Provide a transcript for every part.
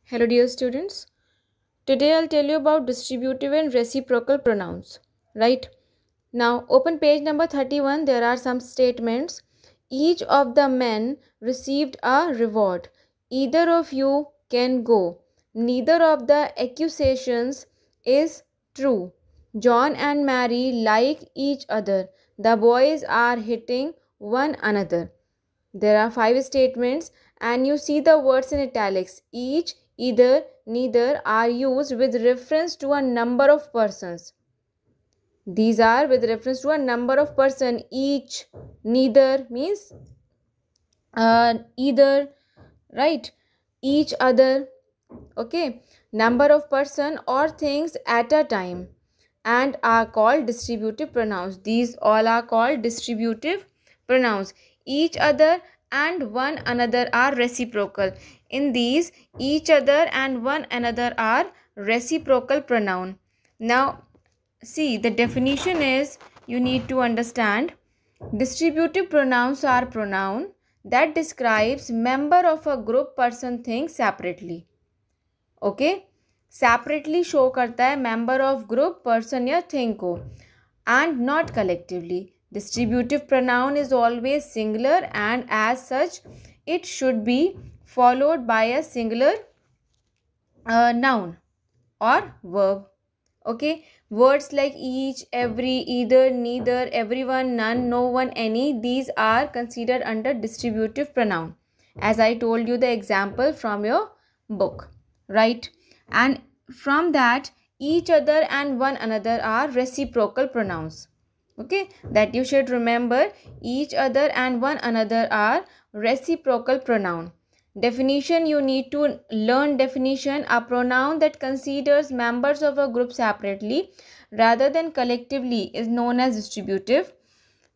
Hello dear students. Today I'll tell you about distributive and reciprocal pronouns. Right? Now open page number 31. There are some statements. Each of the men received a reward. Either of you can go. Neither of the accusations is true. John and Mary like each other. The boys are hitting one another. There are five statements and you see the words in italics. Each, either, neither are used with reference to a number of persons. These are with reference to a number of person. Each, neither means either, right? Each other, okay? Number of person or things at a time and are called distributive pronouns. These all are called distributive pronouns. Each other and one another are reciprocal. In these, each other and one another are reciprocal pronoun. Now see, the definition is, you need to understand, distributive pronouns are pronoun that describes member of a group, person, thing separately. Okay, separately show करता है member of group, person या thing को, and not collectively. Distributive pronoun is always singular and as such it should be followed by a singular noun or verb. Okay, words like each, every, either, neither, everyone, none, no one, any, these are considered under distributive pronoun, as I told you the example from your book, right? And from that, each other and one another are reciprocal pronouns. Okay, that you should remember. Each other and one another are reciprocal pronoun. Definition, you need to learn definition. A pronoun that considers members of a group separately rather than collectively is known as distributive.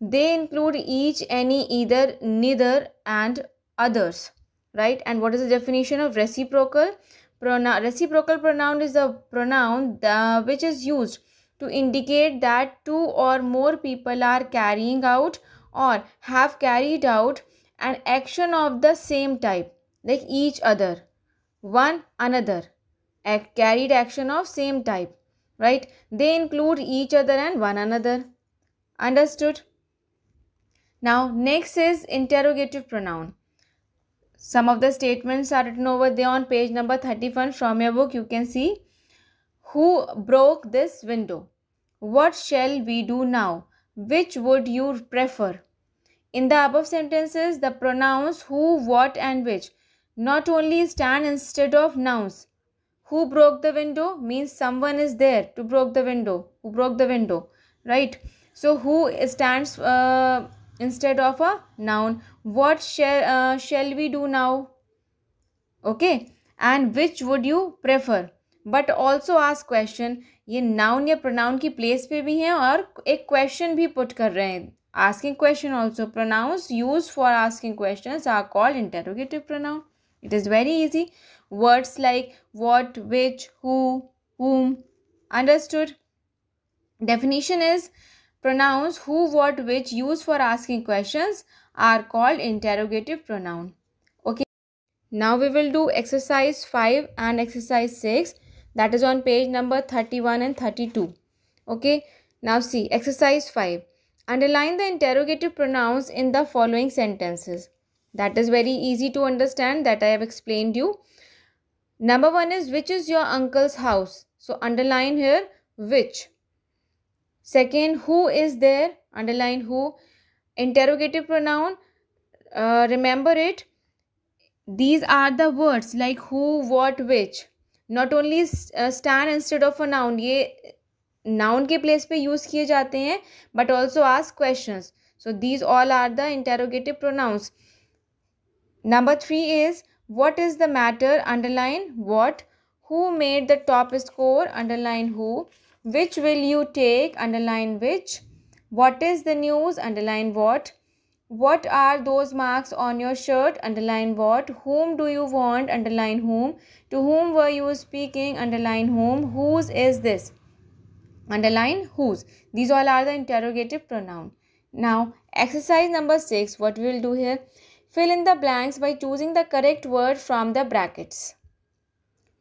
They include each, any, either, neither and others, right? And what is the definition of reciprocal pronoun? Reciprocal pronoun is a pronoun which is used to indicate that two or more people are carrying out or have carried out an action of the same type, like each other, one another, carried action of same type, right? They include each other and one another. Understood? Now next is interrogative pronoun. Some of the statements are written over there on page number 31 from your book. You can see, who broke this window? What shall we do now? Which would you prefer? In the above sentences, the pronouns who, what and which not only stand instead of nouns. Who broke the window means someone is there to broke the window. Who broke the window, right? So who stands instead of a noun. What shall we do now? Okay, and which would you prefer? But also ask question. ये noun या pronoun की place पे भी हैं और एक question भी put कर रहे हैं. Asking question also. Pronouns used for asking questions are called interrogative pronoun. It is very easy. Words like what, which, who, whom. Understood? Definition is, pronouns who, what, which used for asking questions are called interrogative pronoun. Okay. Now we will do exercise 5 and exercise 6. That is on page number 31 and 32. Okay. Now see, exercise 5. Underline the interrogative pronouns in the following sentences. That is very easy to understand, that I have explained you. Number 1 is, which is your uncle's house? So underline here which. Second, who is there? Underline who. Interrogative pronoun, remember it. These are the words like who, what, which. Not only stand instead of a noun, ये noun के place पे use किए जाते हैं, but also ask questions. So these all are the interrogative pronouns. Number 3 is, what is the matter? Underline what. Who made the top score? Underline who. Which will you take? Underline which. What is the news? Underline what. What are those marks on your shirt? Underline what. Whom do you want? Underline whom. To whom were you speaking? Underline whom. Whose is this? Underline whose. These all are the interrogative pronoun. Now, exercise number 6. What we will do here? Fill in the blanks by choosing the correct word from the brackets.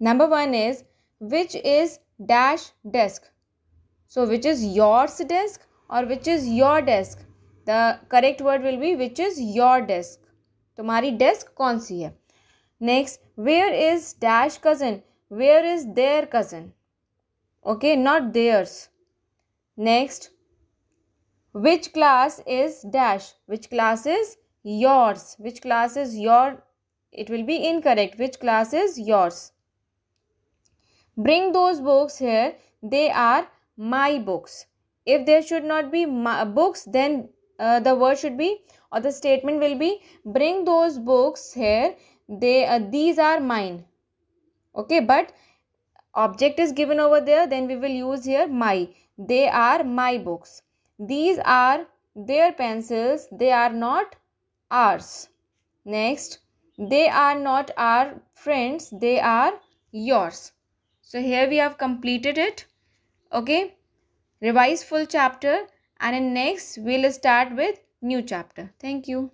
Number 1 is, which is dash desk. So which is yours desk or which is your desk? The correct word will be which is your desk. तुम्हारी desk कौन सी है? Next, where is dash cousin? Where is their cousin? Okay, not theirs. Next, which class is dash? Which class is yours? Which class is your? It will be incorrect. Which class is yours? Bring those books here. They are my books. If there should not be books, then the word should be, or the statement will be, bring those books here. These are mine. Okay, but object is given over there, then we will use here my. They are my books. These are their pencils. They are not ours. Next, they are not our friends. They are yours. So here we have completed it. Okay, revise full chapter, and in next we'll start with new chapter. Thank you.